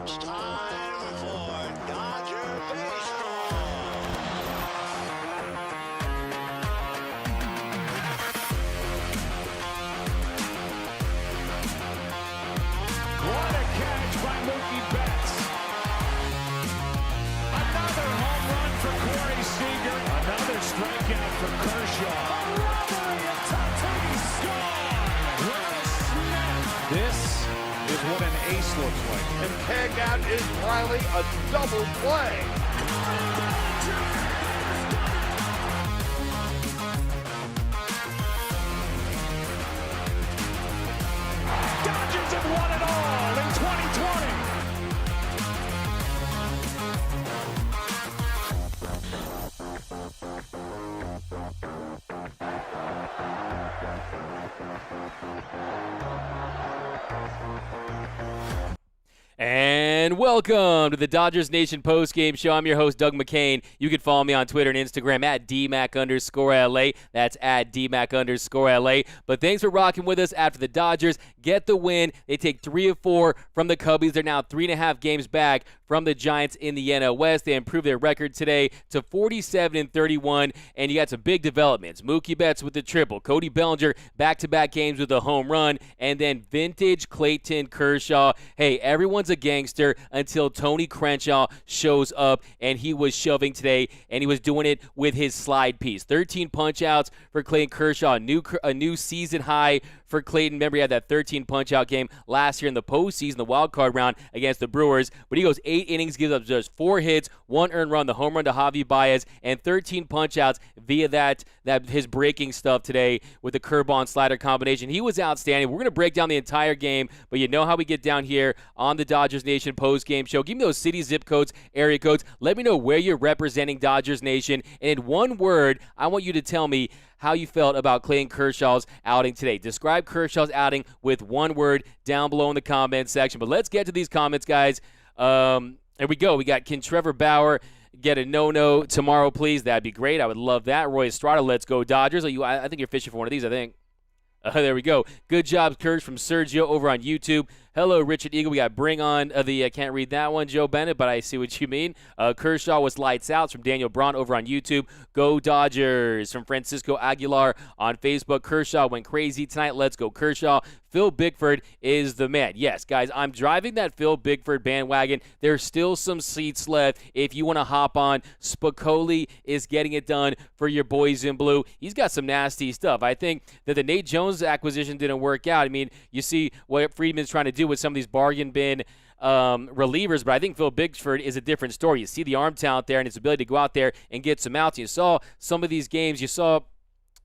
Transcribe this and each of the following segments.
It's time for Dodger Baseball. What a catch by Mookie Betts. Another home run for Corey Seager. Another strikeout for Kershaw. A robbery of Tatis. Gone. What a snap. This is what an ace looks like. And tagged out is Riley, a double play. Dodgers have won it all in 2020. And welcome to the Dodgers Nation postgame show. I'm your host, Doug McCain. You can follow me on Twitter and Instagram at DMac_LA. That's at DMac_LA. But thanks for rocking with us after the Dodgers get the win. They take 3 of 4 from the Cubbies. They're now 3.5 games back from the Giants in the NL West. They improved their record today to 47-31, and you got some big developments. Mookie Betts with the triple, Cody Bellinger back-to-back games with a home run, and then vintage Clayton Kershaw. Hey, everyone's a gangster until Tony Crenshaw shows up, and he was shoving today, and he was doing it with his slide piece. 13 punch-outs for Clayton Kershaw, a new season high for Clayton. Remember, he had that 13 punch-out game last year in the postseason, the wild card round against the Brewers, but he goes 8 innings, gives up just 4 hits, 1 earned run, the home run to Javi Baez, and 13 punch-outs via that his breaking stuff today with the curveball and slider combination. He was outstanding. We're going to break down the entire game, but you know how we get down here on the Dodgers Nation post-game show. Give me those city zip codes, area codes. Let me know where you're representing Dodgers Nation. And in one word, I want you to tell me how you felt about Clayton Kershaw's outing today. Describe Kershaw's outing with one word down below in the comment section. But let's get to these comments, guys. Here we go. We got Trevor Bauer. Get a no-no tomorrow, please. That'd be great. I would love that. Roy Estrada, let's go Dodgers. I think you're fishing for one of these, I think. There we go. Good job, Kurz, from Sergio over on YouTube. Hello, Richard Eagle. We got bring on I can't read that one, Joe Bennett, but I see what you mean. Kershaw was lights out from Daniel Braun over on YouTube. Go Dodgers from Francisco Aguilar on Facebook. Kershaw went crazy tonight. Let's go Kershaw. Phil Bickford is the man. Yes, guys, I'm driving that Phil Bickford bandwagon. There's still some seats left if you want to hop on. Spicoli is getting it done for your boys in blue. He's got some nasty stuff. I think that the Nate Jones acquisition didn't work out. I mean, you see what Friedman's trying to do with some of these bargain bin relievers, but I think Phil Bickford is a different story. You see the arm talent there and his ability to go out there and get some outs. You saw some of these games. You saw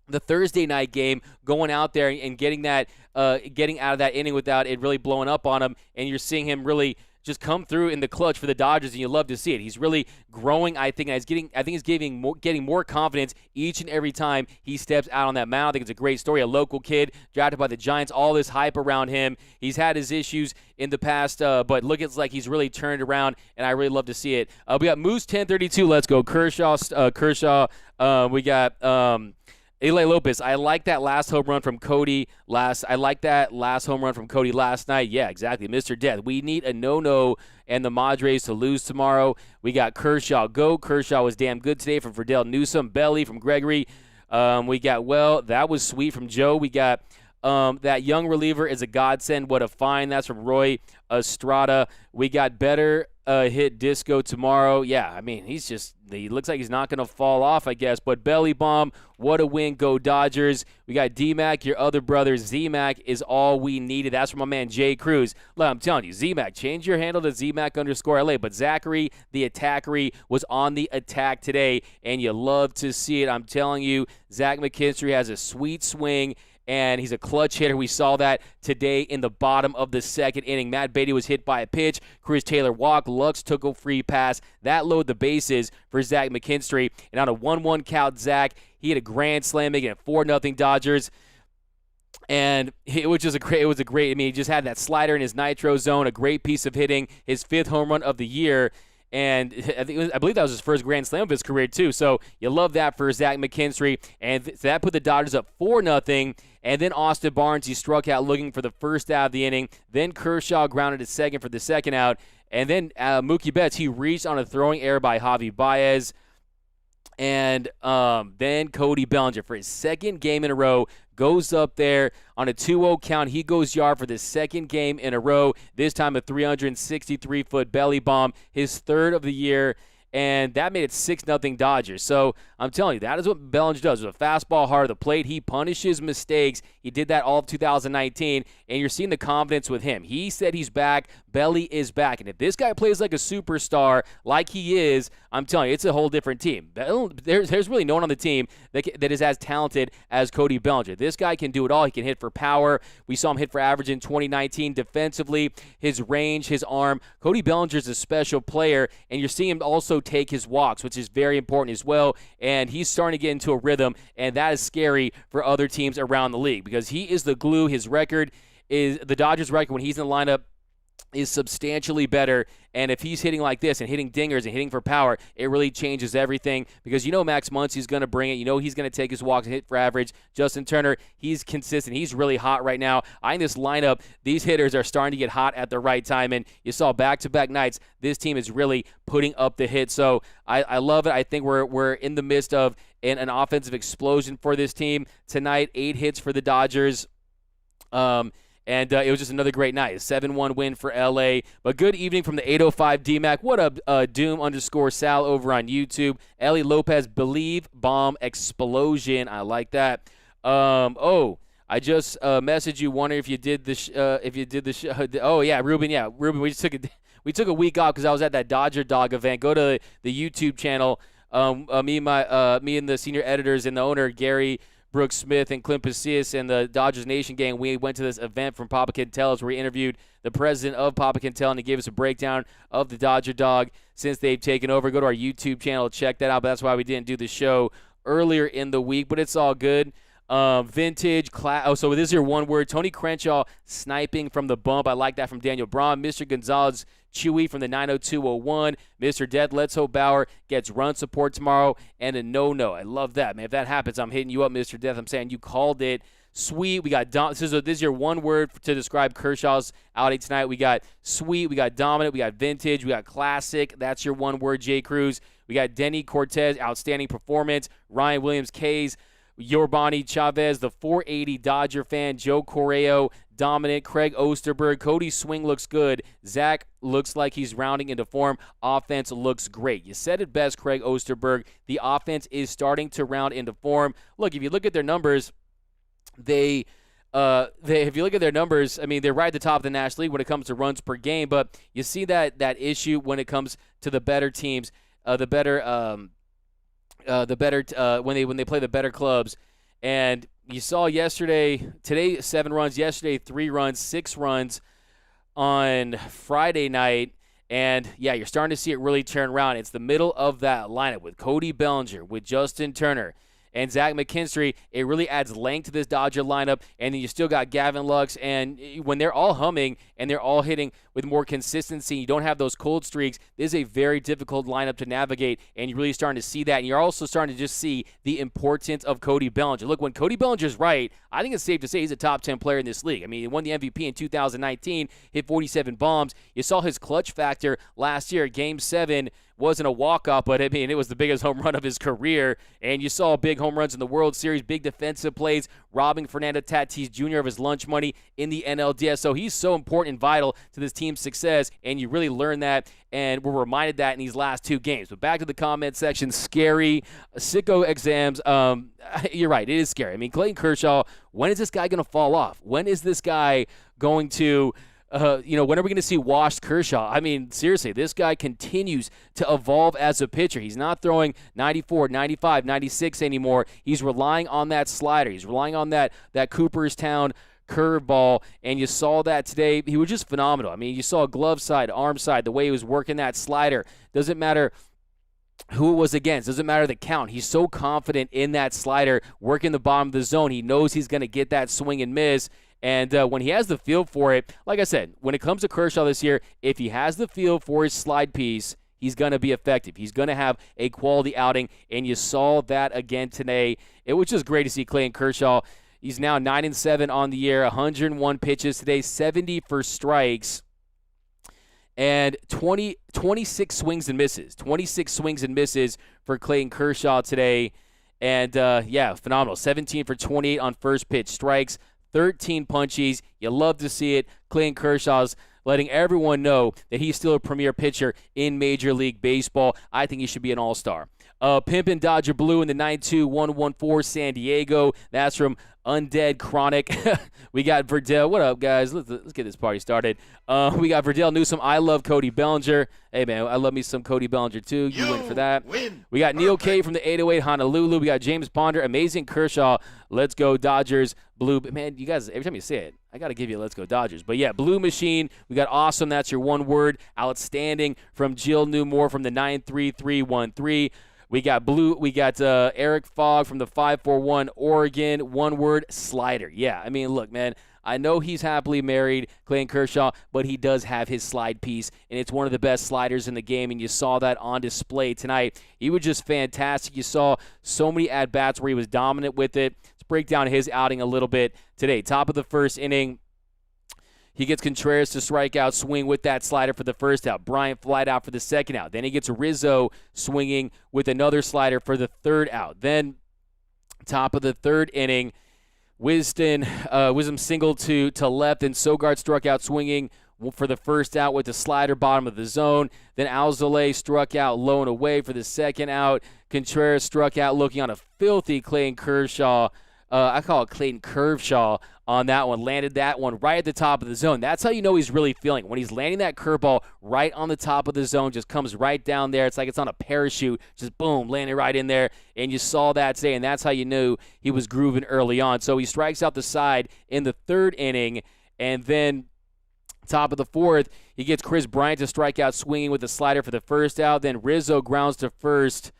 the Thursday night game going out there and getting out of that inning without it really blowing up on him, and you're seeing him really just come through in the clutch for the Dodgers, and you love to see it. He's really growing, I think, and he's getting more confidence each and every time he steps out on that mound. I think it's a great story. A local kid drafted by the Giants, all this hype around him. He's had his issues in the past, but it's like he's really turned around, and I really love to see it. We got Moose 1032. Let's go Kershaw. We got Eli Lopez. I like that last home run from Cody last night. Yeah, exactly. Mr. Death. We need a no-no and the Padres to lose tomorrow. We got Kershaw. Go. Kershaw was damn good today from Verdell Newsome. Belli from Gregory. We got, that was sweet from Joe. We got that young reliever is a godsend. What a find. That's from Roy Estrada. We got better hit Disco tomorrow. Yeah, I mean, he looks like he's not going to fall off, I guess. But Belly Bomb, what a win. Go Dodgers. We got D-Mac, your other brother. Z-Mac is all we needed. That's from my man Jay Cruz. Look, I'm telling you, Z-Mac, change your handle to Z-Mac_LA. But Zachary, the attackery, was on the attack today, and you love to see it. I'm telling you, Zach McKinstry has a sweet swing, and he's a clutch hitter. We saw that today in the bottom of the second inning. Matt Beatty was hit by a pitch. Chris Taylor walked. Lux took a free pass. That loaded the bases for Zach McKinstry. And on a 1-1 count, Zach, he had a grand slam, making it 4-0 Dodgers. And it was a great, I mean, he just had that slider in his nitro zone, a great piece of hitting, his 5th home run of the year. And I believe that was his first grand slam of his career, too. So you love that for Zach McKinstry. And so that put the Dodgers up 4-0. And then Austin Barnes, he struck out looking for the first out of the inning. Then Kershaw grounded to second for the second out. And then Mookie Betts, he reached on a throwing error by Javi Baez. And then Cody Bellinger, for his second game in a row, goes up there on a 2-0 count. He goes yard for the second game in a row, this time a 363-foot belly bomb, his third of the year. And that made it 6-0 Dodgers. So I'm telling you, that is what Bellinger does. With a fastball hard of the plate, he punishes mistakes. He did that all of 2019, and you're seeing the confidence with him. He said he's back. Belli is back. And if this guy plays like a superstar, like he is, I'm telling you, it's a whole different team. There's really no one on the team that is as talented as Cody Bellinger. This guy can do it all. He can hit for power. We saw him hit for average in 2019. Defensively, his range, his arm. Cody Bellinger is a special player, and you're seeing him also take his walks, which is very important as well. And he's starting to get into a rhythm, and that is scary for other teams around the league because he is the glue. His record is the Dodgers' record when he's in the lineup is substantially better, and if he's hitting like this and hitting dingers and hitting for power, it really changes everything because you know Max Muncy's going to bring it. You know he's going to take his walks and hit for average. Justin Turner, he's consistent. He's really hot right now. I think this lineup, these hitters are starting to get hot at the right time, and you saw back-to-back nights, this team is really putting up the hits. So I love it. I think we're in the midst of an offensive explosion for this team. Tonight, 8 hits for the Dodgers. And it was just another great night. A 7-1 win for L.A. But good evening from the 805 DMAC. What up, Doom_Sal over on YouTube. Ellie Lopez, Believe Bomb Explosion. I like that. I just messaged you wondering if you did the show. Oh yeah, Ruben. Yeah, Ruben. We took a week off because I was at that Dodger Dog event. Go to the YouTube channel. Me and the senior editors and the owner Gary Brooks Smith and Clint Pasillas and the Dodgers Nation gang, we went to this event from Papa Quintella's where we interviewed the president of Papa Quintella, and he gave us a breakdown of the Dodger Dog since they've taken over. Go to our YouTube channel, check that out. But that's why we didn't do the show earlier in the week, but it's all good. Vintage class. Oh, so this is your one word. Tony Crenshaw sniping from the bump. I like that from Daniel Braun. Mr. Gonzalez Chewy from the 90201. Mr. Dead Let's Hope Bauer gets run support tomorrow and a no. I love that, man. If that happens, I'm hitting you up, Mr. Death. I'm saying you called it. Sweet. We got this is your one word to describe Kershaw's outing tonight. We got sweet. We got dominant. We got vintage. We got classic. That's your one word, J. Cruz. We got Denny Cortez, outstanding performance. Ryan Williams, K's. Yorbani Chavez, the 480 Dodger fan. Joe Correo, dominant. Craig Osterberg, Cody's swing looks good. Zach looks like he's rounding into form. Offense looks great. You said it best, Craig Osterberg. The offense is starting to round into form. Look, if you look at their numbers, if you look at their numbers, I mean, they're right at the top of the National League when it comes to runs per game. But you see that issue when it comes to the better teams, when they play the better clubs. And you saw today 7 runs, yesterday 3 runs, 6 runs on Friday night. And yeah, you're starting to see it really turn around. It's the middle of that lineup with Cody Bellinger, with Justin Turner, and Zach McKinstry. It really adds length to this Dodger lineup. And then you still got Gavin Lux. And when they're all humming and they're all hitting with more consistency, you don't have those cold streaks, this is a very difficult lineup to navigate. And you're really starting to see that. And you're also starting to just see the importance of Cody Bellinger. Look, when Cody Bellinger's right, I think it's safe to say he's a top 10 player in this league. I mean, he won the MVP in 2019, hit 47 bombs. You saw his clutch factor last year. Game 7 wasn't a walk-off, but I mean, it was the biggest home run of his career. And you saw big home runs in the World Series, big defensive plays, robbing Fernando Tatis Jr. of his lunch money in the NLDS. So he's so important and vital to this team's success, and you really learn that, and we're reminded that in these last 2 games. But back to the comment section, scary, sicko exams. You're right, it is scary. I mean, Clayton Kershaw, when is this guy going to fall off? When is this guy going to when are we going to see washed Kershaw? I mean, seriously, this guy continues to evolve as a pitcher. He's not throwing 94, 95, 96 anymore. He's relying on that slider. He's relying on that Cooperstown curveball, and you saw that today. He was just phenomenal. I mean, you saw glove side, arm side, the way he was working that slider. Doesn't matter who it was against. Doesn't matter the count. He's so confident in that slider, working the bottom of the zone. He knows he's going to get that swing and miss. And when he has the feel for it, like I said, when it comes to Kershaw this year, if he has the feel for his slide piece, he's going to be effective. He's going to have a quality outing, and you saw that again today. It was just great to see Clayton Kershaw. He's now 9-7 on the year, 101 pitches today, 70 for strikes. And 26 swings and misses. 26 swings and misses for Clayton Kershaw today. And, phenomenal. 17 for 28 on first pitch strikes, 13 punchies. You love to see it. Clayton Kershaw's letting everyone know that he's still a premier pitcher in Major League Baseball. I think he should be an all-star. Pimpin' Dodger Blue in the 9-2-1-1-4 San Diego. That's from Undead Chronic. We got Verdell. What up, guys? Let's get this party started. We got Verdell Newsom. I love Cody Bellinger. Hey, man, I love me some Cody Bellinger, too. You win for that. We got Neil K from the 808 Honolulu. We got James Ponder. Amazing Kershaw. Let's go Dodgers. Blue. Man, you guys, every time you say it, I got to give you a Let's Go Dodgers. But, yeah, Blue Machine. We got awesome. That's your one word. Outstanding from Jill Newmore from the 93313. We got Eric Fogg from the 541 Oregon. One word, slider. Yeah, I mean, look, man, I know he's happily married, Clayton Kershaw, but he does have his slide piece, and it's one of the best sliders in the game, and you saw that on display tonight. He was just fantastic. You saw so many at-bats where he was dominant with it. Let's break down his outing a little bit today. Top of the first inning, he gets Contreras to strike out, swing with that slider for the first out. Bryant flied out for the second out. Then he gets Rizzo swinging with another slider for the third out. Then, top of the third inning, Wisdom singled to left, and Sogard struck out swinging for the first out with the slider bottom of the zone. Then Alzolay struck out low and away for the second out. Contreras struck out looking on a filthy Clayton Kershaw. I call it Clayton Curveshaw on that one. Landed that one right at the top of the zone. That's how you know he's really feeling. When he's landing that curveball right on the top of the zone, just comes right down there. It's like it's on a parachute. Just boom, landing right in there. And you saw that today, and that's how you knew he was grooving early on. So he strikes out the side in the third inning, and then top of the fourth, he gets Chris Bryant to strike out swinging with the slider for the first out. Then Rizzo grounds to first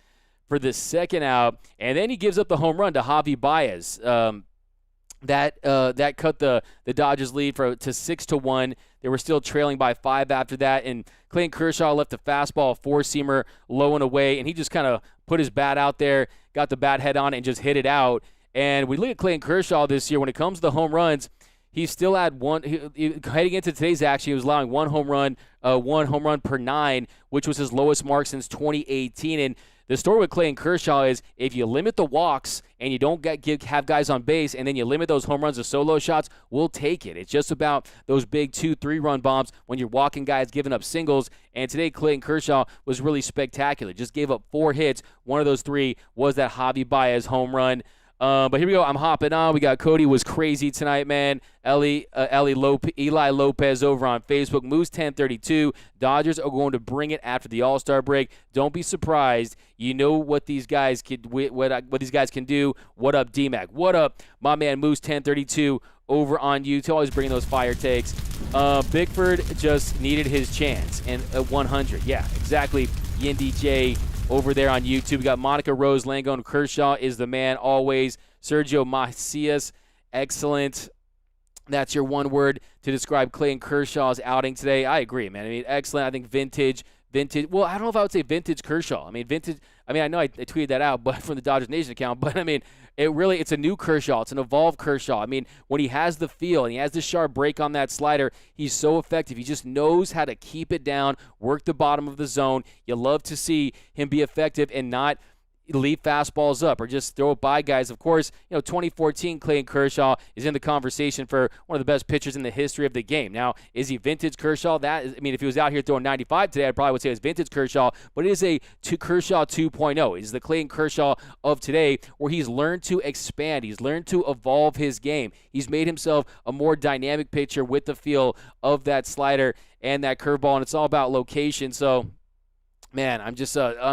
for the second out, and then he gives up the home run to Javi Baez. That cut the Dodgers lead to 6-1. They were still trailing by 5 after that, and Clayton Kershaw left a fastball, a four-seamer, low and away, and he just kind of put his bat out there, got the bat head on, and just hit it out. And we look at Clayton Kershaw this year. When it comes to the home runs, he's still at one. Heading into today's action, he was allowing one home run per 9, which was his lowest mark since 2018. And the story with Clayton Kershaw is if you limit the walks and you don't have guys on base and then you limit those home runs to solo shots, we'll take it. It's just about those big 2-3 run bombs when you're walking guys giving up singles. And today Clayton Kershaw was really spectacular. Just gave up 4 hits. One of those 3 was that Javi Baez home run. But here we go. I'm hopping on. We got Cody was crazy tonight, man. Eli Lopez over on Facebook. Moose 1032. Dodgers are going to bring it after the All-Star break. Don't be surprised. You know what these guys can do. What up, D-Mac? What up, my man Moose 1032 over on YouTube. Always bringing those fire takes. Bickford just needed his chance and 100. Yeah, exactly. Yin DJ over there on YouTube. We got Monica Rose Langone. Kershaw is the man always. Sergio Macias, excellent. That's your one word to describe Clayton Kershaw's outing today. I agree, man. I mean, excellent. I think vintage. Well, I don't know if I would say vintage Kershaw. I mean, vintage. I mean, I know I tweeted that out, but from the Dodgers Nation account. But I mean, it's a new Kershaw. It's an evolved Kershaw. I mean, when he has the feel and he has the sharp break on that slider, he's so effective. He just knows how to keep it down, work the bottom of the zone. You love to see him be effective and not leave fastballs up or just throw it by guys. Of course, 2014 Clayton Kershaw is in the conversation for one of the best pitchers in the history of the game. Now, is he vintage Kershaw? If he was out here throwing 95 today, I probably would say it's vintage Kershaw, but it is a Kershaw 2.0. It is the Clayton Kershaw of today where he's learned to expand. He's learned to evolve his game. He's made himself a more dynamic pitcher with the feel of that slider and that curveball, and it's all about location. So, man, I'm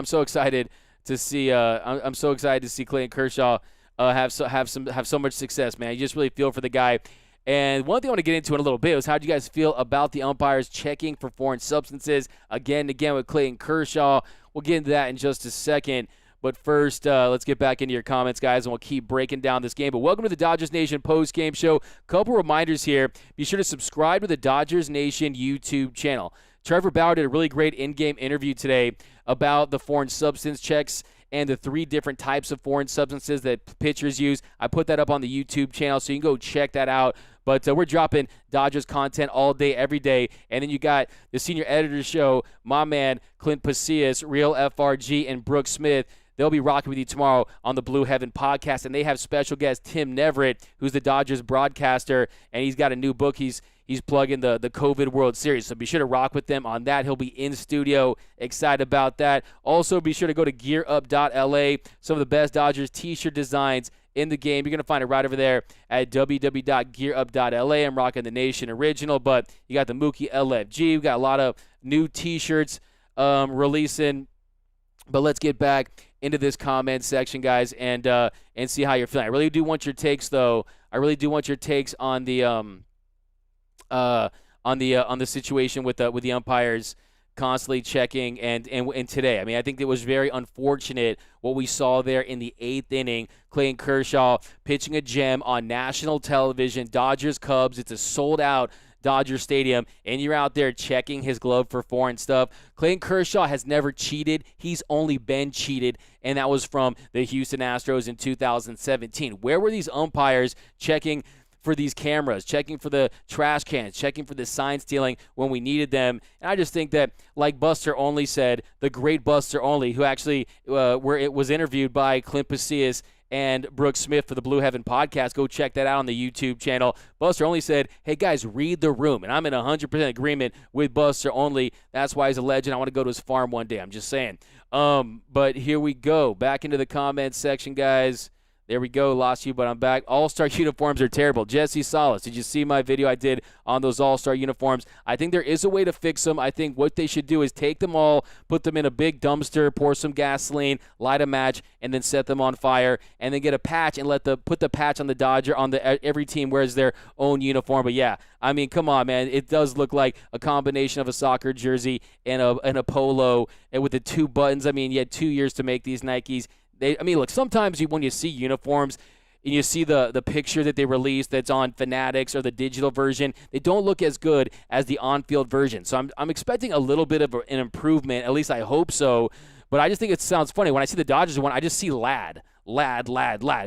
so excited to see. I'm so excited to see Clayton Kershaw have so much success, man. You just really feel for the guy. And one thing I want to get into in a little bit was how do you guys feel about the umpires checking for foreign substances again and again with Clayton Kershaw? We'll get into that in just a second. But first, let's get back into your comments, guys, and we'll keep breaking down this game. But welcome to the Dodgers Nation post-game show. Couple reminders here. Be sure to subscribe to the Dodgers Nation YouTube channel. Trevor Bauer did a really great in-game interview today about the foreign substance checks and the 3 different types of foreign substances that pitchers use. I put that up on the YouTube channel, so you can go check that out. But we're dropping Dodgers content all day, every day. And then you got the senior editor's show, my man, Clint Pasillas, Real FRG, and Brooke Smith. They'll be rocking with you tomorrow on the Blue Heaven podcast. And they have special guest Tim Neverett, who's the Dodgers broadcaster, and he's got a new book. He's plugging the COVID World Series. So be sure to rock with them on that. He'll be in studio. Excited about that. Also, be sure to go to gearup.la. Some of the best Dodgers t-shirt designs in the game. You're going to find it right over there at www.gearup.la. I'm rocking the Nation Original, but you got the Mookie LFG. We've got a lot of new t-shirts releasing. But let's get back into this comment section, guys, and see how you're feeling. I really do want your takes, though. I really do want your takes on the situation with the umpires constantly checking and today. I mean, I think it was very unfortunate what we saw there in the 8th inning. Clayton Kershaw pitching a gem on national television. Dodgers Cubs. It's a sold-out Dodger Stadium, and you're out there checking his glove for foreign stuff. Clayton Kershaw has never cheated. He's only been cheated, and that was from the Houston Astros in 2017. Where were these umpires checking for these cameras, checking for the trash cans, checking for the sign stealing when we needed them? And I just think that, like Buster Olney said, the great Buster Olney, who actually was interviewed by Clint Pasillas and Brooke Smith for the Blue Heaven podcast. Go check that out on the YouTube channel. Buster Olney said, hey, guys, read the room. And I'm in 100% agreement with Buster Olney. That's why he's a legend. I want to go to his farm one day. I'm just saying. But here we go. Back into the comments section, guys. There we go. Lost you, but I'm back. All-Star uniforms are terrible. Jesse Salas, did you see my video I did on those All-Star uniforms? I think there is a way to fix them. I think what they should do is take them all, put them in a big dumpster, pour some gasoline, light a match, and then set them on fire, and then get a patch and put the patch on the Dodger, on every team wears their own uniform. But yeah, I mean, come on, man. It does look like a combination of a soccer jersey and a polo, and with the 2 buttons. I mean, you had 2 years to make these Nikes. Look, sometimes when you see uniforms and you see the picture that they released that's on Fanatics or the digital version, they don't look as good as the on-field version. So I'm expecting a little bit of an improvement. At least I hope so. But I just think it sounds funny. When I see the Dodgers one, I just see lad. I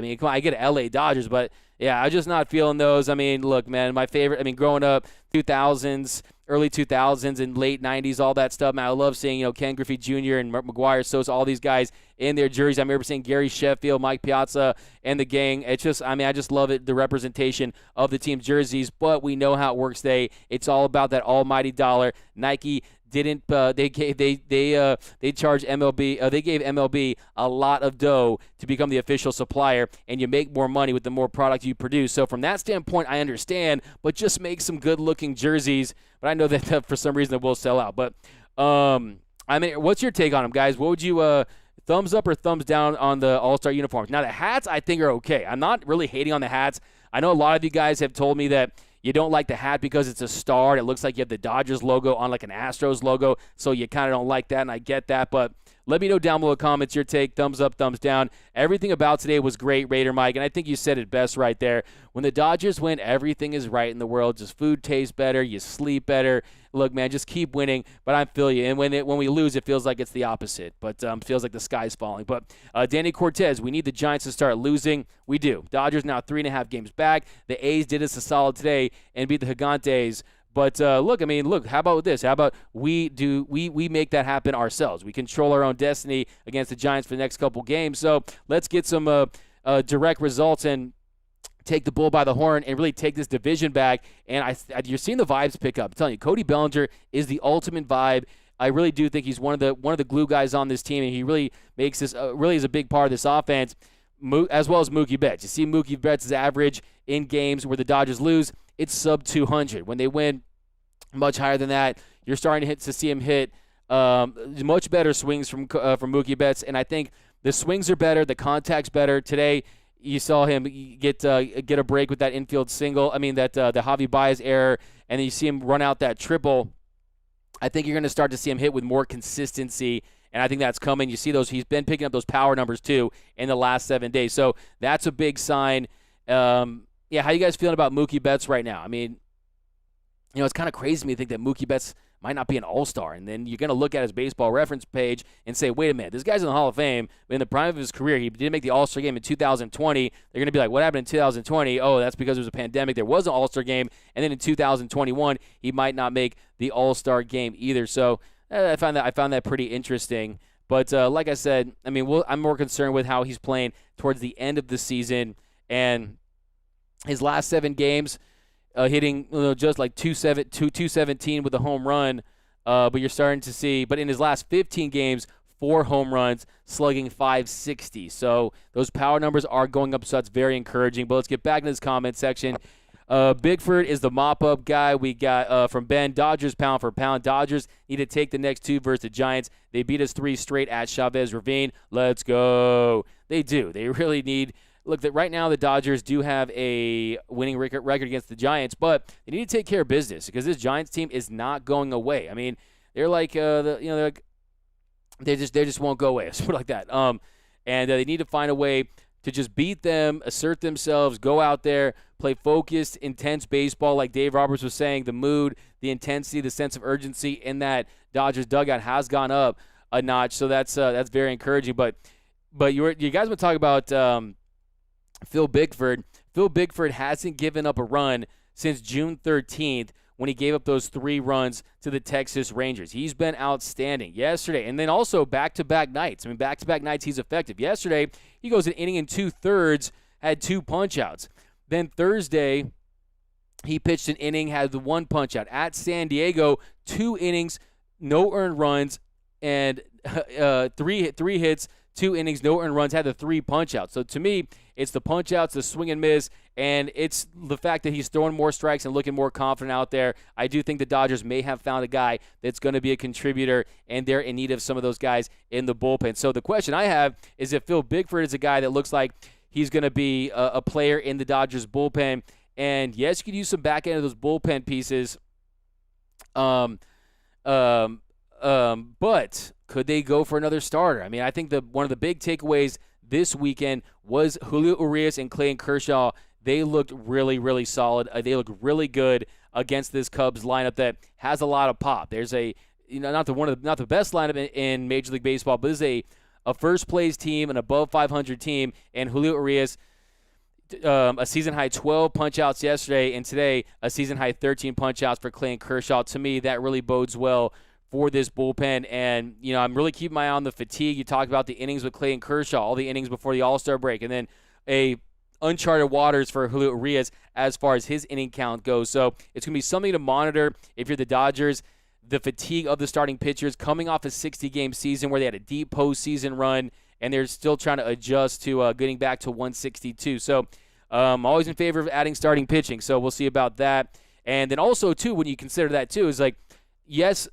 mean, come on, I get LA Dodgers, but yeah, I'm just not feeling those. I mean, look, man, my favorite, growing up, 2000s, early 2000s and late 90s, all that stuff, man, I love seeing, Ken Griffey Jr. and McGuire, Sosa, all these guys in their jerseys. I remember seeing Gary Sheffield, Mike Piazza, and the gang. It's just, I just love it, the representation of the team's jerseys, but we know how it works today. It's all about that almighty dollar. Nike didn't they charged MLB they gave MLB a lot of dough to become the official supplier, and you make more money with the more product you produce. So from that standpoint, I understand, but just make some good looking jerseys. But I know that for some reason it will sell out. But what's your take on them, guys? What would you thumbs up or thumbs down on the All-Star uniforms? Now the hats I think are okay. I'm not really hating on the hats. I know a lot of you guys have told me that you don't like the hat because it's a star. It looks like you have the Dodgers logo on like an Astros logo, so you kind of don't like that, and I get that. But let me know down below in the comments your take, thumbs up, thumbs down. Everything about today was great, Raider Mike, and I think you said it best right there. When the Dodgers win, everything is right in the world. Just food tastes better, you sleep better. Look, man, just keep winning, but I feel you. And when we lose, it feels like it's the opposite, but feels like the sky's falling. But Danny Cortez, we need the Giants to start losing. We do. Dodgers now 3.5 games back. The A's did us a solid today and beat the Gigantes. But look, how about this? How about we make that happen ourselves? We control our own destiny against the Giants for the next couple games. So let's get some direct results and take the bull by the horn and really take this division back. And you're seeing the vibes pick up. I'm telling you, Cody Bellinger is the ultimate vibe. I really do think he's one of the glue guys on this team, and he really makes this really is a big part of this offense, as well as Mookie Betts. You see Mookie Betts' average in games where the Dodgers lose, it's sub 200. When they win, much higher than that. You're starting to see him hit much better swings from Mookie Betts, and I think the swings are better, the contact's better. Today, you saw him get a break with that infield single. The Javi Baez error, and then you see him run out that triple. I think you're going to start to see him hit with more consistency, and I think that's coming. You see those; he's been picking up those power numbers too in the last 7 days, so that's a big sign. How you guys feeling about Mookie Betts right now? It's kind of crazy to me to think that Mookie Betts might not be an all-star. And then you're going to look at his baseball reference page and say, wait a minute, this guy's in the Hall of Fame. But in the prime of his career, he didn't make the all-star game in 2020. They're going to be like, what happened in 2020? Oh, that's because there was a pandemic. There was an all-star game. And then in 2021, he might not make the all-star game either. So I found that pretty interesting. But like I said, I mean, I'm more concerned with how he's playing towards the end of the season. And his last 7 games, hitting just like 217 with a home run. But you're starting to see, but in his last 15 games, 4 home runs, slugging .560. So those power numbers are going up, so that's very encouraging. But let's get back into this comment section. Bigford is the mop-up guy. We got from Ben, Dodgers pound for pound. Dodgers need to take the next 2 versus the Giants. They beat us 3 straight at Chavez Ravine. Let's go. They do. They really need. Look, that right now the Dodgers do have a winning record against the Giants, but they need to take care of business because this Giants team is not going away. I mean, they're like they just won't go away. Let's put it like that. And they need to find a way to just beat them, assert themselves, go out there, play focused, intense baseball, like Dave Roberts was saying. The mood, the intensity, the sense of urgency in that Dodgers dugout has gone up a notch, so that's very encouraging. But you guys would talk about. Phil Bigford. Phil Bigford hasn't given up a run since June 13th when he gave up those 3 runs to the Texas Rangers. He's been outstanding yesterday. And then also back-to-back nights. I mean, back-to-back nights he's effective. Yesterday, he goes an inning and 2/3, had 2 punch-outs. Then Thursday, he pitched an inning, had the 1 punch-out. At San Diego, 2 innings, no earned runs, and 3 hits, 2 innings, no earned runs, had the 3 punch-outs. So to me, it's the punch-outs, the swing and miss, and it's the fact that he's throwing more strikes and looking more confident out there. I do think the Dodgers may have found a guy that's going to be a contributor, and they're in need of some of those guys in the bullpen. So the question I have is if Phil Bigford is a guy that looks like he's going to be a player in the Dodgers bullpen, and yes, you could use some back end of those bullpen pieces, but could they go for another starter? I mean, I think one of the big takeaways this weekend was Julio Urias and Clayton Kershaw. They looked really, really solid. They looked really good against this Cubs lineup that has a lot of pop. There's not the best lineup in Major League Baseball, but this is a first place team, an above 500 team, and Julio Urias, a season high 12 punch outs yesterday, and today a season high 13 punch outs for Clayton Kershaw. To me, that really bodes well for this bullpen, and I'm really keeping my eye on the fatigue. You talked about the innings with Clayton Kershaw, all the innings before the All-Star break, and then a uncharted waters for Julio Urias as far as his inning count goes. So it's going to be something to monitor if you're the Dodgers. The fatigue of the starting pitchers coming off a 60-game season where they had a deep postseason run, and they're still trying to adjust to getting back to 162. So I'm always in favor of adding starting pitching, so we'll see about that. And then also, too, when you consider that, too, is like, yes,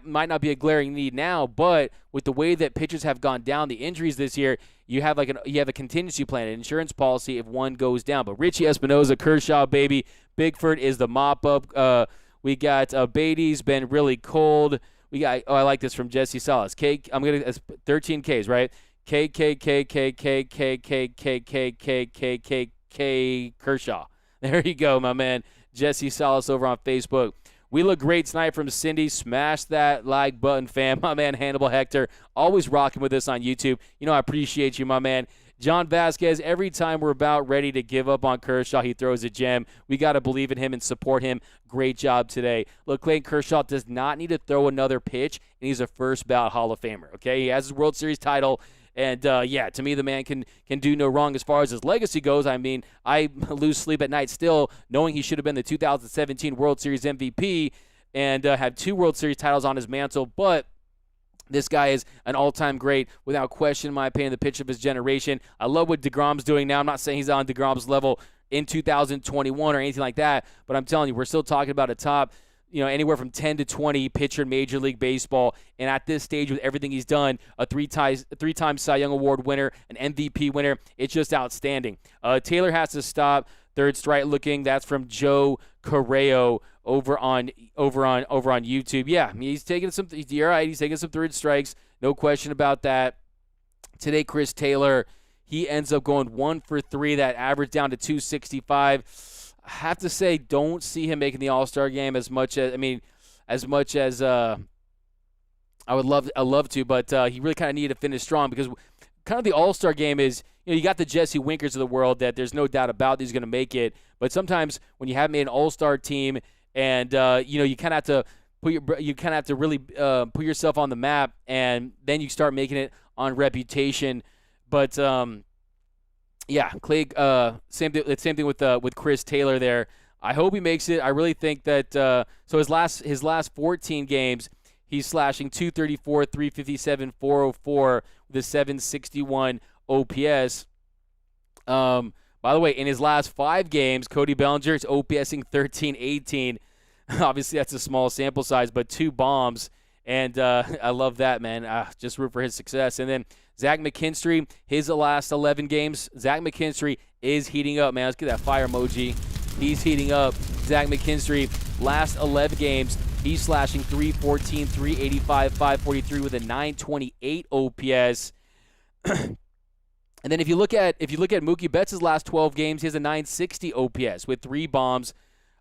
might not be a glaring need now, but with the way that pitchers have gone down, the injuries this year, you have a contingency plan, an insurance policy if one goes down. But Richie Espinosa, Kershaw, baby, Bigford is the mop-up. We got Beatty's been really cold. We got I like this from Jesse Salas. 13 Ks, right? K Kershaw. There you go, my man. Jesse Salas over on Facebook. We look great tonight from Cindy. Smash that like button, fam. My man Hannibal Hector, always rocking with us on YouTube. I appreciate you, my man. John Vasquez, every time we're about ready to give up on Kershaw, he throws a gem. We got to believe in him and support him. Great job today. Look, Clayton Kershaw does not need to throw another pitch, and he's a first-ballot Hall of Famer, okay? He has his World Series title. And, to me, the man can do no wrong as far as his legacy goes. I mean, I lose sleep at night still knowing he should have been the 2017 World Series MVP and have 2 World Series titles on his mantle. But this guy is an all-time great, without question, in my opinion, the pitcher of his generation. I love what DeGrom's doing now. I'm not saying he's on DeGrom's level in 2021 or anything like that, but I'm telling you, we're still talking about a top anywhere from 10 to 20 pitcher in Major League Baseball. And at this stage, with everything he's done, a three-time Cy Young Award winner, an MVP winner, it's just outstanding. Taylor has to stop. Third strike looking. That's from Joe Correo over on YouTube. Yeah, he's taking some. You're right. He's taking some third strikes. No question about that. Today, Chris Taylor, he ends up going 1 for 3. That average down to 265. I have to say, don't see him making the All-Star game as as much as I would love to, but he really kind of needed to finish strong because kind of the All-Star game is, you got the Jesse Winkers of the world that there's no doubt about he's going to make it. But sometimes when you haven't made an All-Star team and, you kind of have to really put yourself on the map, and then you start making it on reputation. But, Clay, same thing with Chris Taylor there. I hope he makes it. I really think that so his last 14 games, he's slashing 234, 357, 404 with a 761 OPS. By the way, in his last 5 games, Cody Bellinger is OPSing 1318. Obviously, that's a small sample size, but 2 bombs. And I love that, man. Just root for his success. And then Zach McKinstry, his last 11 games, Zach McKinstry is heating up, man. Let's get that fire emoji. He's heating up. Zach McKinstry, last 11 games, he's slashing 314, 385, 543 with a 928 OPS. And then if you look at Mookie Betts' last 12 games, he has a 960 OPS with 3 bombs,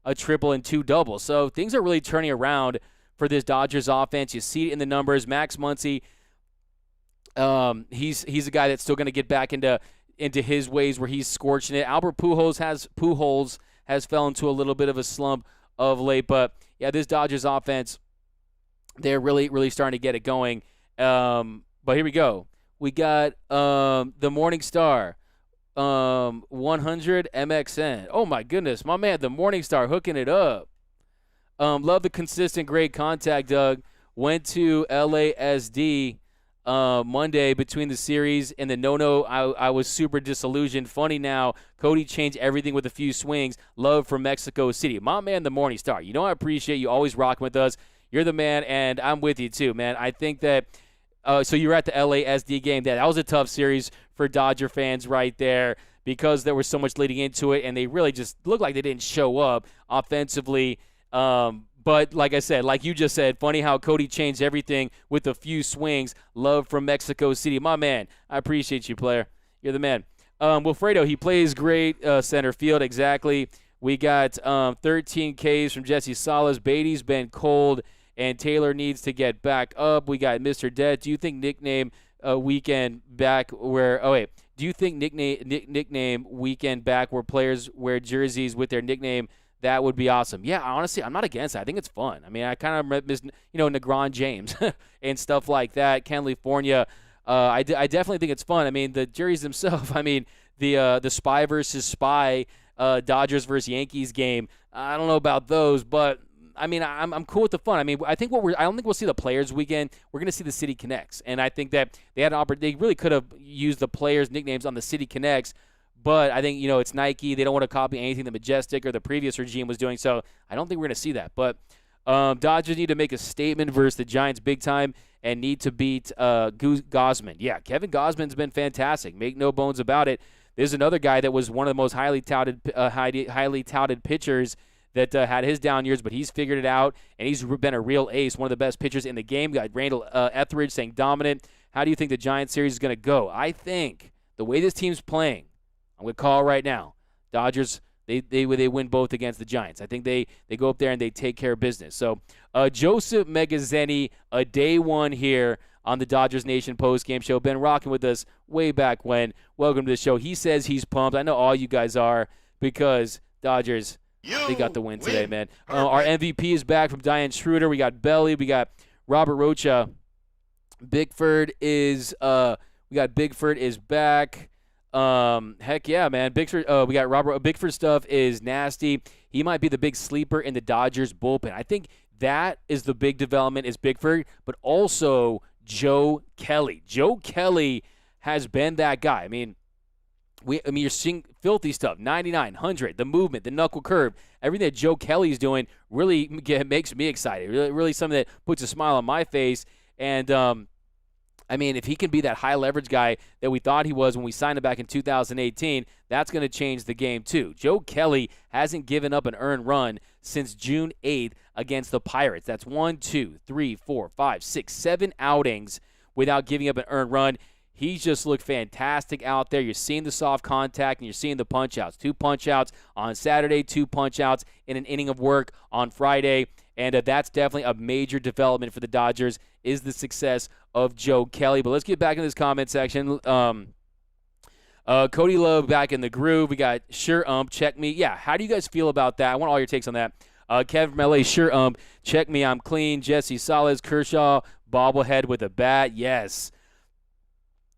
a triple, and 2 doubles. So things are really turning around for this Dodgers offense. You see it in the numbers. Max Muncy, he's a guy that's still going to get back into his ways where he's scorching it. Albert Pujols has fell into a little bit of a slump of late, but yeah, this Dodgers offense, they're really, really starting to get it going. But here we go. We got the Morning Star, 100 MXN. Oh my goodness, my man, the Morning Star hooking it up. Love the consistent great contact, Doug. Went to LASD Monday between the series and the no-no. I was super disillusioned. Funny now, Cody changed everything with a few swings. Love from Mexico City. My man, the Morning Star. I appreciate you always rocking with us. You're the man, and I'm with you too, man. I think that so you were at the LASD game. That was a tough series for Dodger fans right there because there was so much leading into it, and they really just looked like they didn't show up offensively. But like I said, like you just said, funny how Cody changed everything with a few swings. Love from Mexico City. My man, I appreciate you, player. You're the man. Wilfredo, he plays great center field, exactly. We got 13 Ks from Jesse Salas. Beatty's been cold, and Taylor needs to get back up. We got Mr. Dead. Do you think nickname weekend back where – oh, wait. Do you think nickname weekend back where players wear jerseys with their nickname – that would be awesome. Yeah, honestly, I'm not against that. I think it's fun. I mean, I kind of miss, Negron James and stuff like that. California, I definitely think it's fun. I mean, the jerseys themselves. I mean, the spy versus spy, Dodgers versus Yankees game. I don't know about those, but I mean, I'm cool with the fun. I mean, I don't think we'll see the Players Weekend. We're gonna see the City Connects, and I think that they had an opportunity. They really could have used the players' nicknames on the City Connects. But I think, it's Nike. They don't want to copy anything the Majestic or the previous regime was doing, so I don't think we're going to see that. But Dodgers need to make a statement versus the Giants big time and need to beat Gausman. Yeah, Kevin Gausman's been fantastic. Make no bones about it. There's another guy that was one of the most highly touted pitchers that had his down years, but he's figured it out, and he's been a real ace, one of the best pitchers in the game. Got Randall Etheridge saying dominant. How do you think the Giants series is going to go? I think the way this team's playing, I'm going to call right now. Dodgers, they win both against the Giants. I think they go up there and they take care of business. So Joseph Megazzeni, a day one here on the Dodgers Nation postgame show. Been rocking with us way back when. Welcome to the show. He says he's pumped. I know all you guys are because Dodgers, they got the win today, man. Our MVP is back from Diane Schroeder. We got Belli. We got Robert Rocha. Bigford is back. Heck yeah, man. Bigford, we got Robert. Bigford stuff is nasty. He might be the big sleeper in the Dodgers bullpen. I think that is the big development is Bigford, but also Joe Kelly. Joe Kelly has been that guy. I mean, you're seeing filthy stuff. 99, 100, the movement, the knuckle curve, everything that Joe Kelly's doing really makes me excited. Really something that puts a smile on my face. And I mean, if he can be that high leverage guy that we thought he was when we signed him back in 2018, that's going to change the game too. Joe Kelly hasn't given up an earned run since June 8th against the Pirates. That's 1, 2, 3, 4, 5, 6, 7 outings without giving up an earned run. He's just looked fantastic out there. You're seeing the soft contact and you're seeing the punch-outs. 2 punch-outs on Saturday, 2 punch-outs in an inning of work on Friday. And that's definitely a major development for the Dodgers is the success of Joe Kelly. But let's get back in this comment section. Cody Love back in the groove. We got sure check me. Yeah, how do you guys feel about that? I want all your takes on that. Kevin from LA, sure check me, I'm clean. Jesse Salas, Kershaw, bobblehead with a bat. Yes.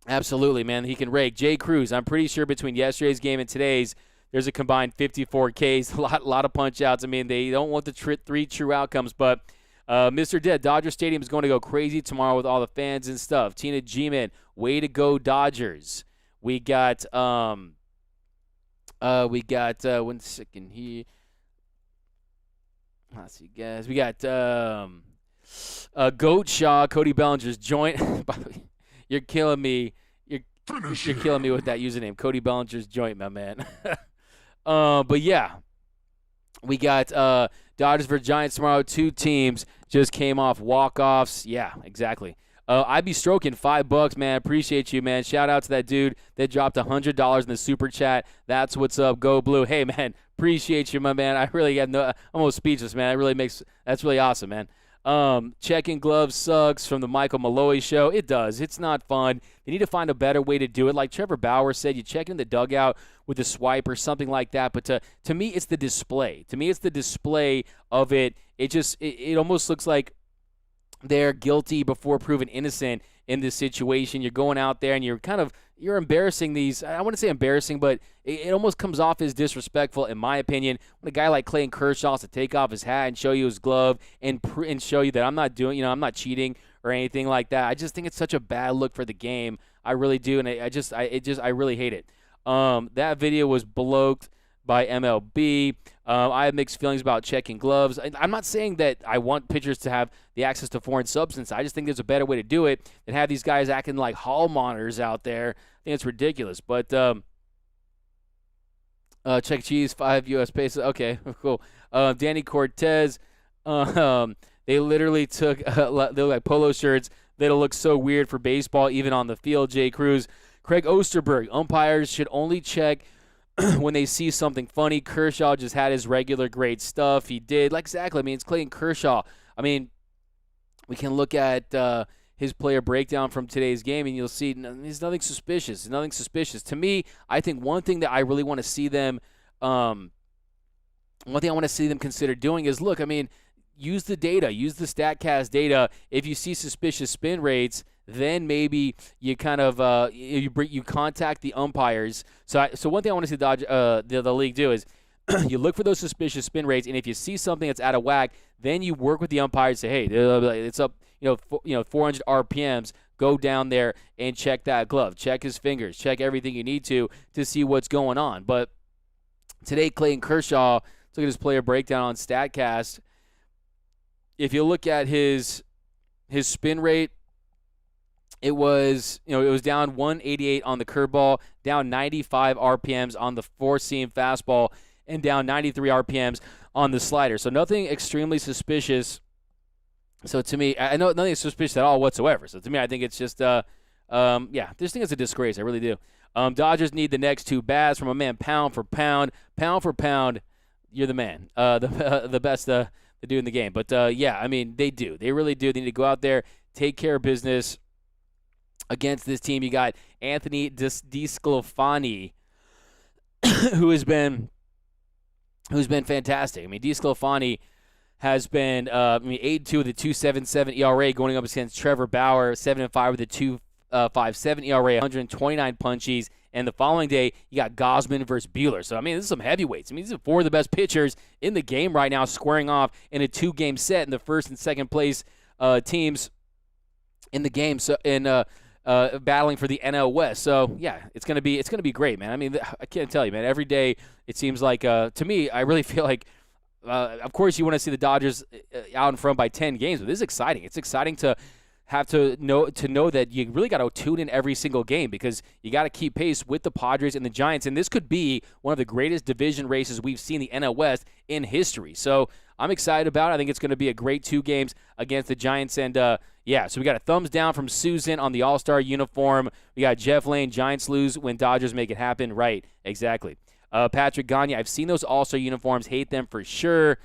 Absolutely, man. He can rake. Jay Cruz, I'm pretty sure between yesterday's game and today's, there's a combined 54 Ks, a lot of punch-outs. I mean, they don't want the three true outcomes, but Mr. Dead, Dodger Stadium is going to go crazy tomorrow with all the fans and stuff. Tina G-Man, way to go, Dodgers. We got 1 second here. Let's see, guys. We got Goat Shaw, Cody Bellinger's joint. You're killing me. You're killing me with that username, Cody Bellinger's joint, my man. But yeah, we got Dodgers versus Giants tomorrow. 2 teams just came off walk-offs. Yeah, exactly. I'd be stroking $5, man. Appreciate you, man. Shout out to that dude that dropped $100 in the super chat. That's what's up. Go Blue. Hey, man. Appreciate you, my man. I really got I'm almost speechless, man. That's really awesome, man. Checking gloves sucks from the Michael Malloy show. It does. It's not fun. They need to find a better way to do it. Like Trevor Bauer said, you check in the dugout with a swipe or something like that. But to me, it's the display. To me, it's the display of it. It almost looks like they're guilty before proven innocent in this situation. You're going out there and you're embarrassing these. I wouldn't say embarrassing, but it almost comes off as disrespectful, in my opinion, when a guy like Clayton Kershaw has to take off his hat and show you his glove and show you that I'm not doing, I'm not cheating or anything like that. I just think it's such a bad look for the game. I really do, and I really hate it. That video was blocked by MLB. I have mixed feelings about checking gloves. I'm not saying that I want pitchers to have the access to foreign substance. I just think there's a better way to do it than have these guys acting like hall monitors out there. I think it's ridiculous. But check cheese, 5 U.S. pesos. Okay, cool. Danny Cortez, they literally took they look like polo shirts that'll look so weird for baseball, even on the field. Jay Cruz. Craig Osterberg, umpires should only check when they see something funny. Kershaw just had his regular great stuff. He did. Like, exactly. I mean, it's Clayton Kershaw. I mean, we can look at his player breakdown from today's game, and you'll see there's nothing suspicious. Nothing suspicious. To me, I think one thing that I really want to see them consider doing is, look, I mean, use the data. Use the StatCast data. If you see suspicious spin rates, then maybe you kind of you contact the umpires. So one thing I want to see the league do is you look for those suspicious spin rates, and if you see something that's out of whack, then you work with the umpires. Say, hey, it's up, 400 RPMs. Go down there and check that glove, check his fingers, check everything you need to see what's going on. But today, Clayton Kershaw, let's look at his player breakdown on StatCast. If you look at his spin rate, it was down 188 on the curveball, down 95 RPMs on the four-seam fastball, and down 93 RPMs on the slider. So nothing extremely suspicious. So to me, I know nothing suspicious at all whatsoever. So to me, I think it's just, this thing is a disgrace. I really do. Dodgers need the next 2 bats from a man, pound for pound. You're the man, the best the dude in the game. But I mean, they do. They really do. They need to go out there, take care of business against this team. You got Anthony DeSclafani, who's been fantastic. I mean, DeSclafani has been 8-2 with a 2.77 ERA going up against Trevor Bauer, 7-5 with a 2.57 ERA, 129 punchies. And the following day, you got Gosman versus Buehler. So, I mean, this is some heavyweights. I mean, these are 4 of the best pitchers in the game right now, squaring off in a 2-game set in the first and second place teams in the game. So, battling for the NL West. So, yeah, it's gonna be great, man. I mean, I can't tell you, man. Every day it seems like, to me, I really feel like, of course, you want to see the Dodgers out in front by 10 games, but this is exciting. It's exciting to have to know that you really got to tune in every single game because you got to keep pace with the Padres and the Giants, and this could be one of the greatest division races we've seen in the NL West in history. So I'm excited about it. I think it's going to be a great 2 games against the Giants, and so we got a thumbs down from Susan on the All-Star uniform. We got Jeff Lane, Giants lose when Dodgers make it happen. Right, exactly. Patrick Gagne, I've seen those All-Star uniforms, hate them for sure.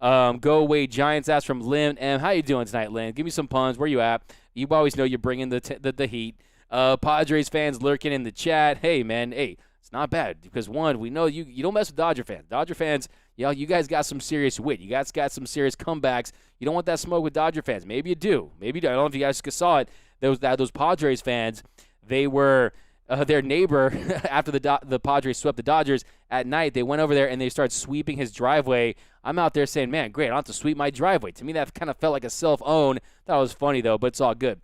Go away Giants. That's from Lynn M. How you doing tonight, Lynn? Give me some puns. Where you at? You always know you're bringing the heat. Padres fans lurking in the chat. Hey, man. Hey, it's not bad because, one, we know you don't mess with Dodger fans. Dodger fans, you guys got some serious wit. You guys got some serious comebacks. You don't want that smoke with Dodger fans. Maybe you do. Maybe you do. I don't know if you guys saw it. Those Padres fans, they were their neighbor after the Padres swept the Dodgers at night. They went over there and they started sweeping his driveway. I'm out there saying, man, great, I don't have to sweep my driveway. To me, that kind of felt like a self-own. Thought it was funny, though, but it's all good.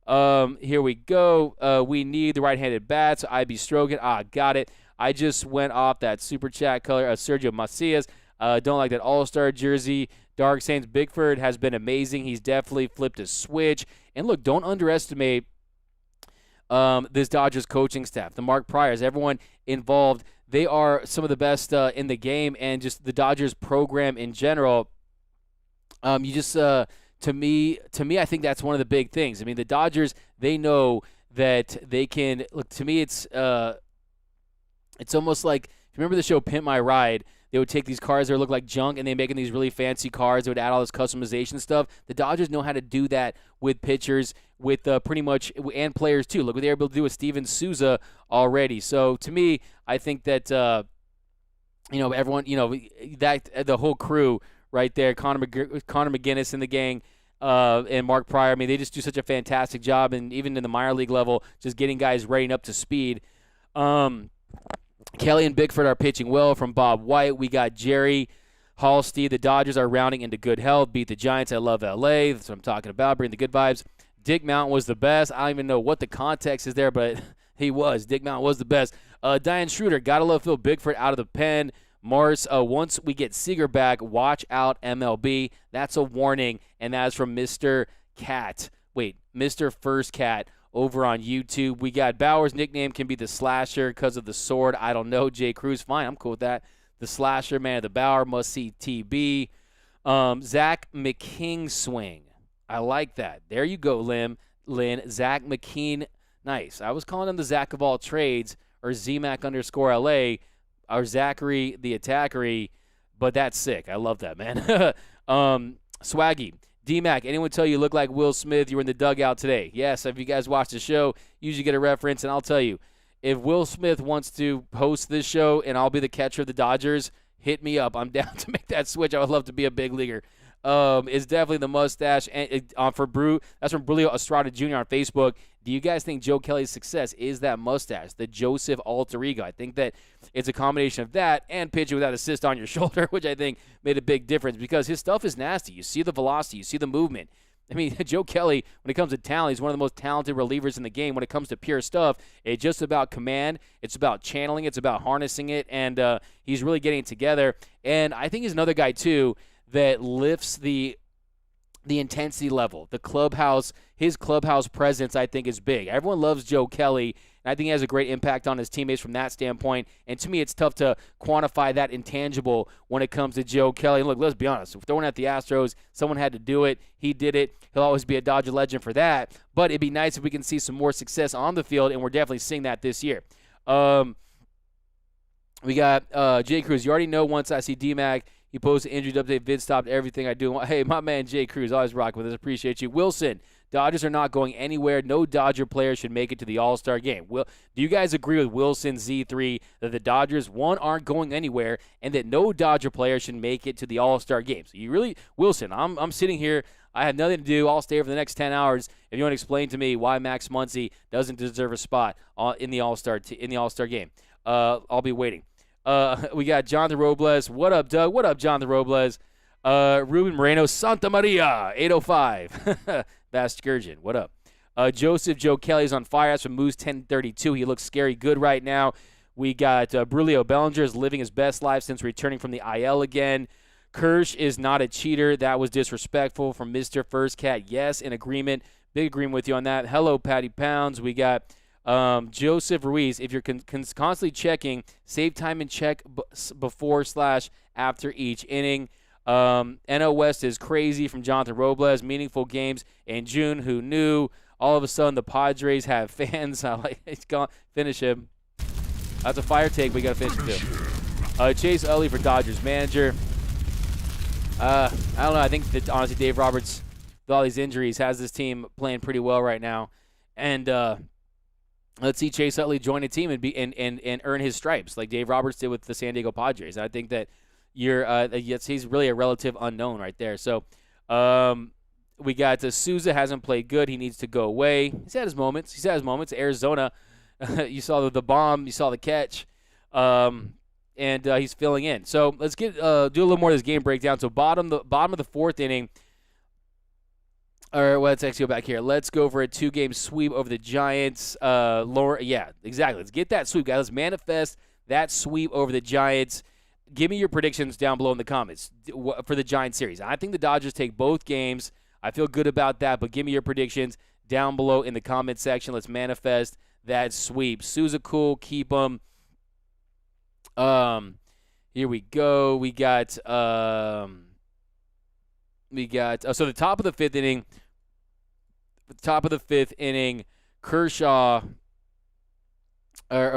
Here we go. We need the right-handed bats. IB Strogan. Got it. I just went off that super chat color. Sergio Macias. Don't like that all-star jersey. Dark Saints. Bickford has been amazing. He's definitely flipped a switch. And look, don't underestimate this Dodgers coaching staff. The Mark Pryors, everyone involved. They are some of the best in the game, and just the Dodgers program in general. To me, I think that's one of the big things. I mean, the Dodgers, they know that they can look. To me, it's almost like, if you remember the show Pimp My Ride, they would take these cars that look like junk and they make them these really fancy cars. They would add all this customization stuff. The Dodgers know how to do that with pitchers, with pretty much, and players too. Look what they were able to do with Steven Souza already. So to me, I think that everyone, that the whole crew right there, Connor McGinnis and the gang, and Mark Pryor. I mean, they just do such a fantastic job, and even in the minor league level, just getting guys ready and up to speed. Kelly and Bickford are pitching well from Bob White. We got Jerry Halstead. The Dodgers are rounding into good health. Beat the Giants. I love L.A. That's what I'm talking about. Bring the good vibes. Dick Mountain was the best. I don't even know what the context is there, but he was. Dick Mountain was the best. Diane Schroeder. Got to love Phil Bickford out of the pen. Morris, once we get Seager back, watch out MLB. That's a warning, and that is from Mr. Cat. Wait, Mr. First Cat over on YouTube. We got Bauer's nickname can be the Slasher because of the sword. I don't know. Jay Cruz, fine. I'm cool with that. The Slasher, man of the Bauer, must see TB. Zach McKing swing. I like that. There you go, Lynn. Zach McKean. Nice. I was calling him the Zach of all trades, or ZMac_LA, or Zachary the Attackery, but that's sick. I love that, man. Swaggy. D-Mac, anyone tell you look like Will Smith? You were in the dugout today. Yes, if you guys watch the show, you usually get a reference, and I'll tell you, if Will Smith wants to host this show and I'll be the catcher of the Dodgers, hit me up. I'm down to make that switch. I would love to be a big leaguer. It's definitely the mustache. And for Brew, that's from Brulio Estrada Jr. on Facebook. Do you guys think Joe Kelly's success is that mustache, the Joseph alter ego? I think that it's a combination of that and pitching without assist on your shoulder, which I think made a big difference because his stuff is nasty. You see the velocity. You see the movement. I mean, Joe Kelly, when it comes to talent, he's one of the most talented relievers in the game. When it comes to pure stuff, it's just about command. It's about channeling. It's about harnessing it, and he's really getting it together. And I think he's another guy, too, that lifts the intensity level, the clubhouse. His clubhouse presence, I think, is big. Everyone loves Joe Kelly, and I think he has a great impact on his teammates from that standpoint. And to me, it's tough to quantify that intangible when it comes to Joe Kelly. And look, let's be honest. If throwing at the Astros, someone had to do it. He did it. He'll always be a Dodger legend for that. But it'd be nice if we can see some more success on the field, and we're definitely seeing that this year. We got Jay Cruz. You already know once I see D-Mac, he posted injury update, vid stopped everything I do. Hey, my man Jay Cruz, always rock with us. Appreciate you. Wilson, Dodgers are not going anywhere. No Dodger player should make it to the All-Star game. Do you guys agree with Wilson Z3 that the Dodgers, one, aren't going anywhere, and that no Dodger player should make it to the All-Star game? So you really, Wilson, I'm sitting here. I have nothing to do. I'll stay for the next 10 hours. If you want to explain to me why Max Muncy doesn't deserve a spot in the All-Star game, I'll be waiting. We got Jonathan Robles. What up, Doug? What up, Jonathan Robles? Ruben Moreno, Santa Maria, 805. Vast Scourgeon, what up? Joseph Joe Kelly's on fire. That's from Moose 1032. He looks scary good right now. We got Brulio Bellinger is living his best life since returning from the IL again. Kersh is not a cheater. That was disrespectful from Mr. First Cat. Yes, in agreement. Big agreement with you on that. Hello, Patty Pounds. We got Joseph Ruiz. If you're constantly checking, save time and check before/after each inning. NL West is crazy from Jonathan Robles. Meaningful games in June. Who knew? All of a sudden, the Padres have fans. He's gone. Finish him. That's a fire take. We got to finish him too. Chase Utley for Dodgers manager. I don't know. I think that honestly, Dave Roberts, with all these injuries, has this team playing pretty well right now, and let's see Chase Utley join a team and earn his stripes like Dave Roberts did with the San Diego Padres. And I think that he's really a relative unknown right there. So we got Souza hasn't played good. He needs to go away. He's had his moments. Arizona, you saw the bomb. You saw the catch. And he's filling in. So let's do a little more of this game breakdown. So bottom of the fourth inning. Or let's actually go back here. Let's go for a 2-game sweep over the Giants. Yeah, exactly. Let's get that sweep, guys. Let's manifest that sweep over the Giants. Give me your predictions down below in the comments for the Giants series. I think the Dodgers take both games. I feel good about that, but give me your predictions down below in the comment section. Let's manifest that sweep. Souza cool, keep him. Here we go. We got so the top of the fifth inning, Kershaw. Yeah.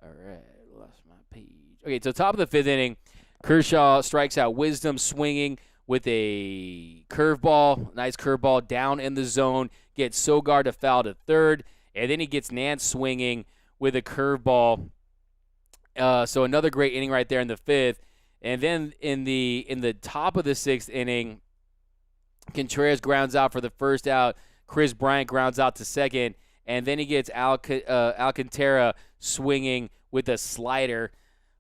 All right, lost my page. Okay, so top of the fifth inning, Kershaw strikes out Wisdom swinging with a curveball, nice curveball down in the zone, gets Sogard to foul to third, and then he gets Nance swinging with a curveball. So another great inning right there in the fifth. And then in the top of the sixth inning, Contreras grounds out for the first out. Chris Bryant grounds out to second, and then he gets Alcantara swinging with a slider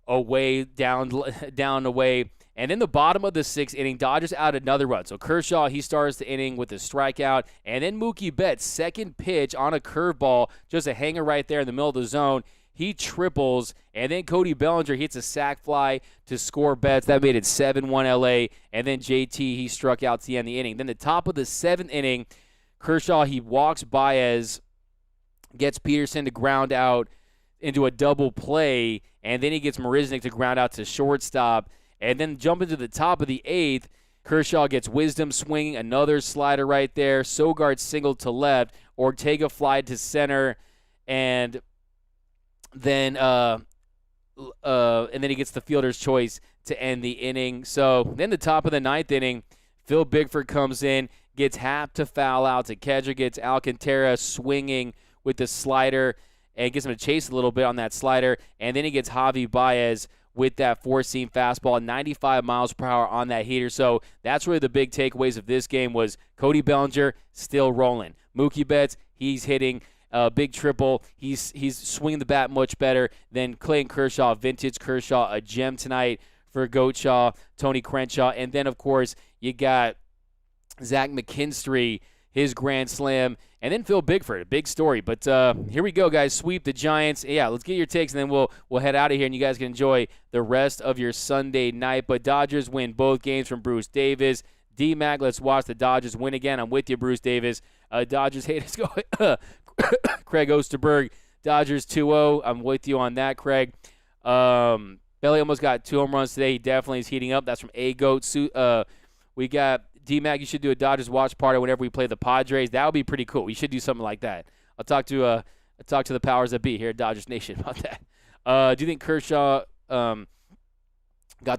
away, down away. And in the bottom of the sixth inning, Dodgers out another run. So Kershaw, he starts the inning with a strikeout. And then Mookie Betts, second pitch on a curveball, just a hanger right there in the middle of the zone. He triples. And then Cody Bellinger hits a sac fly to score Betts. That made it 7-1 LA. And then JT, he struck out to the end of the inning. Then the top of the seventh inning, Kershaw, he walks Baez, gets Peterson to ground out into a double play. And then he gets Marisnick to ground out to shortstop. And then jumping to the top of the eighth, Kershaw gets Wisdom swinging, another slider right there. Sogard singled to left. Ortega flied to center, and then he gets the fielder's choice to end the inning. So then the top of the ninth inning, Phil Bickford comes in, gets Happ to foul out to catcher, gets Alcantara swinging with the slider, and gets him to chase a little bit on that slider. And then he gets Javi Baez with that four-seam fastball, 95 miles per hour on that heater. So that's really the big takeaways of this game was Cody Bellinger still rolling. Mookie Betts, he's hitting a big triple. He's swinging the bat much better than Clayton Kershaw, vintage Kershaw, a gem tonight for Goatshaw, Tony Crenshaw. And then, of course, you got Zach McKinstry, his grand slam, and then Phil Bickford, a big story. But here we go, guys. Sweep the Giants. Yeah, let's get your takes, and then we'll head out of here, and you guys can enjoy the rest of your Sunday night. But Dodgers win both games from Bruce Davis. D-Mac, let's watch the Dodgers win again. I'm with you, Bruce Davis. Dodgers haters go. Craig Osterberg, Dodgers 2-0. I'm with you on that, Craig. Belli almost got 2 home runs today. He definitely is heating up. That's from A-Goat. We got D-Mac, you should do a Dodgers watch party whenever we play the Padres. That would be pretty cool. We should do something like that. I'll talk to the powers that be here at Dodgers Nation about that. Do you think Kershaw got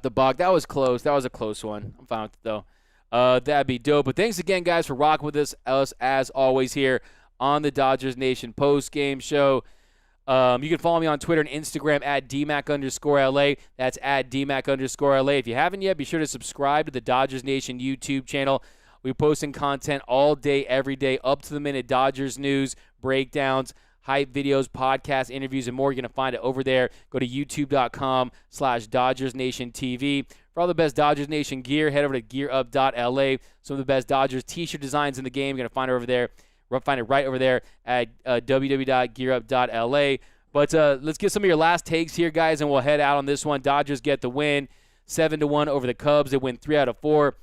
the balk? That was close. That was a close one. I'm fine with it, though. That'd be dope. But thanks again, guys, for rocking with us as always here on the Dodgers Nation post-game show. You can follow me on Twitter and Instagram at DMAC_LA. That's at DMAC_LA. If you haven't yet, be sure to subscribe to the Dodgers Nation YouTube channel. We're posting content all day, every day, up-to-the-minute Dodgers news, breakdowns, hype videos, podcasts, interviews, and more. You're going to find it over there. Go to youtube.com/DodgersNationTV. For all the best Dodgers Nation gear, head over to gearup.la. Some of the best Dodgers t-shirt designs in the game. You're going to find it over there. We'll find it right over there at www.gearup.la. But let's get some of your last takes here, guys, and we'll head out on this one. Dodgers get the win, 7-1 over the Cubs. They win 3 out of 4.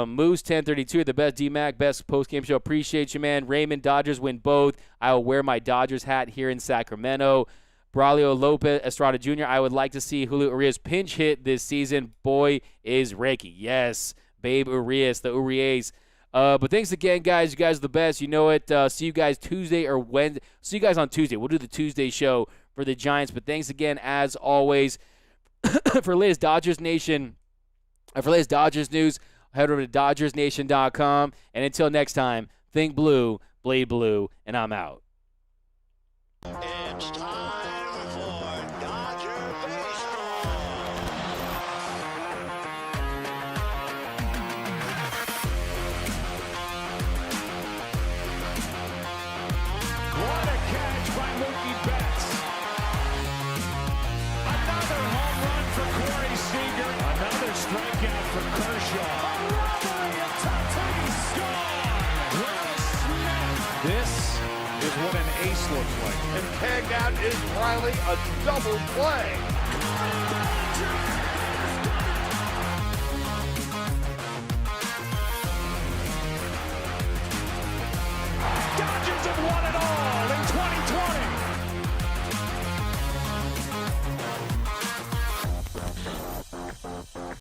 Moose 1032, the best D-Mac, best post-game show. Appreciate you, man. Raymond, Dodgers win both. I will wear my Dodgers hat here in Sacramento. Braulio Lopez Estrada Jr., I would like to see Julio Urias pinch hit this season. Boy, is Reiki. Yes, Babe Urias, the Urias. But thanks again, guys. You guys are the best. You know it. See you guys Tuesday or Wednesday. See you guys on Tuesday. We'll do the Tuesday show for the Giants. But thanks again, as always, for latest Dodgers Nation. For latest Dodgers news, head over to DodgersNation.com. And until next time, think blue, bleed blue, and I'm out. It's time for Dodger Baseball. What a catch by Mookie Betts. Another home run for Corey Seager. Another strikeout for Kershaw. A robbery of Tatis score. Will Smith. This is what an ace looks like. And tagged out is Riley, a double play. Dodgers